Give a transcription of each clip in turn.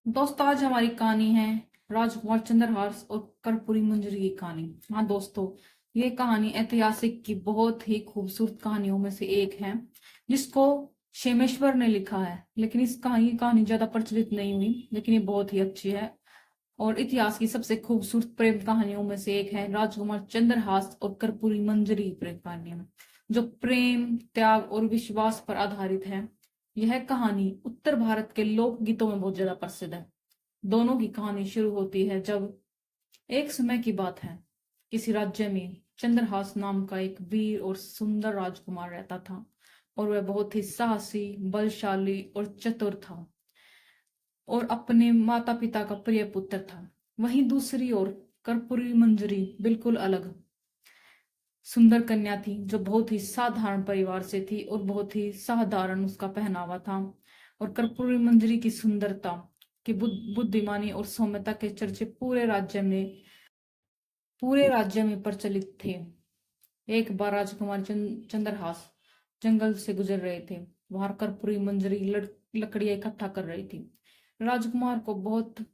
दोस्तों, आज हमारी कहानी है राजकुमार चंद्रहास और कर्पूरी मंजरी की कहानी। हाँ दोस्तों, ये कहानी ऐतिहासिक की बहुत ही खूबसूरत कहानियों में से एक है जिसको शेमेश्वर ने लिखा है। लेकिन इस कहानी ज्यादा प्रचलित नहीं हुई, लेकिन ये बहुत ही अच्छी है और इतिहास की सबसे खूबसूरत प्रेम कहानियों में से एक है राजकुमार चंद्रहास और कर्पूरी मंजरी की प्रेम कहानियां, जो प्रेम, त्याग और विश्वास पर आधारित है। यह कहानी उत्तर भारत के लोक गीतों में बहुत ज्यादा प्रसिद्ध है। दोनों की कहानी शुरू होती है जब एक समय की बात है, किसी राज्य में चंद्रहास नाम का एक वीर और सुंदर राजकुमार रहता था और वह बहुत ही साहसी, बलशाली और चतुर था और अपने माता पिता का प्रिय पुत्र था। वहीं दूसरी ओर कर्पूरी मंजरी बिल्कुल अलग सुंदर कन्या थी, जो बहुत ही साधारण परिवार से थी और बहुत ही साधारण उसका पहनावा था। और कर्पूरी मंजरी की सुंदरता की बुद्धिमानी और सौम्यता के चर्चे पूरे राज्य में प्रचलित थे। एक बार राजकुमार चंद्रहास जंगल से गुजर रहे थे। वहां कर्पूरी मंजरी लकड़ियां इकट्ठा कर रही थी। राजकुमार को बहुत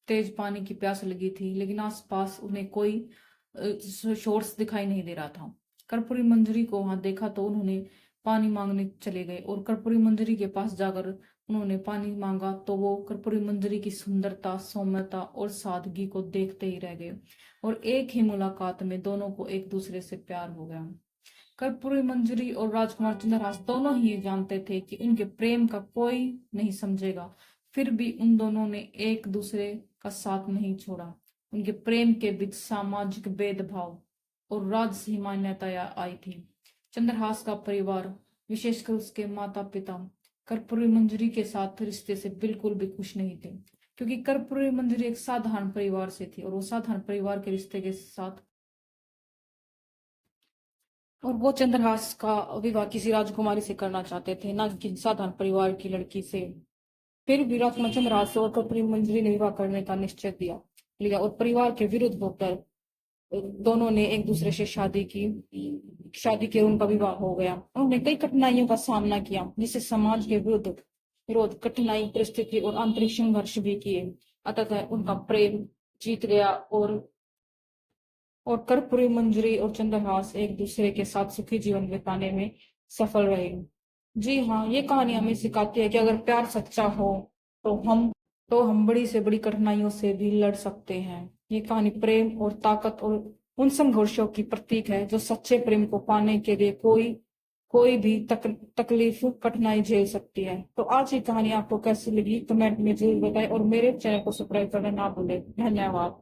तेज पानी की प्यास लगी थी, लेकिन आसपास उन्हें कोई सोर्स दिखाई नहीं दे रहा था। कर्पूरी मंजरी को वहां देखा तो उन्होंने पानी मांगने चले गए और कर्पूरी मंजरी के पास जाकर उन्होंने पानी मांगा तो वो कर्पूरी मंजरी की सुंदरता, सौम्यता और सादगी को देखते ही रह गए और एक ही मुलाकात में दोनों को एक दूसरे से प्यार हो गया। कर्पूरी मंजरी और राजकुमार चंद्रहास दोनों ही जानते थे कि उनके प्रेम का कोई नहीं समझेगा। फिर भी उन दोनों ने एक दूसरे का साथ नहीं छोड़ा। उनके प्रेम के बीच सामाजिक भेदभाव और राजसी मान्यताएं आई थी। चंद्रहास का परिवार, विशेषकर उसके माता पिता, कर्पूरी मंजरी के साथ रिश्ते से बिल्कुल भी खुश नहीं थे, क्योंकि कर्पूरी मंजरी एक साधारण परिवार से थी और वो साधारण परिवार के रिश्ते के साथ और वो चंद्रहास का विवाह किसी राजकुमारी से करना चाहते थे, ना कि किसी साधारण परिवार की लड़की से। फिर भी राजकुमार चंद्रहास और कर्पूरी मंजरी ने विवाह करने का निश्चय दिया लिया और परिवार के विरुद्ध होकर दोनों ने एक दूसरे से शादी की और उनका विवाह हो गया। उन्होंने कई कठिनाइयों का सामना किया, जिससे समाज के विरोध, कठिनाई, परिस्थिति और आंतरिक संघर्ष भी किए। अतः उनका प्रेम जीत गया और कर्पूरी मंजरी और चंद्रहास एक दूसरे के साथ सुखी जीवन बिताने में सफल रहे। जी हाँ, ये कहानी हमें सिखाती है कि अगर प्यार सच्चा हो तो हम बड़ी से बड़ी कठिनाइयों से भी लड़ सकते हैं। ये कहानी प्रेम और ताकत और उन संघर्षों की प्रतीक है जो सच्चे प्रेम को पाने के लिए कोई भी तकलीफ, कठिनाई झेल सकती है। तो आज की कहानी आपको कैसी लगी, कमेंट में जरूर बताएं और मेरे चैनल को सब्सक्राइब करना ना भूलें। धन्यवाद।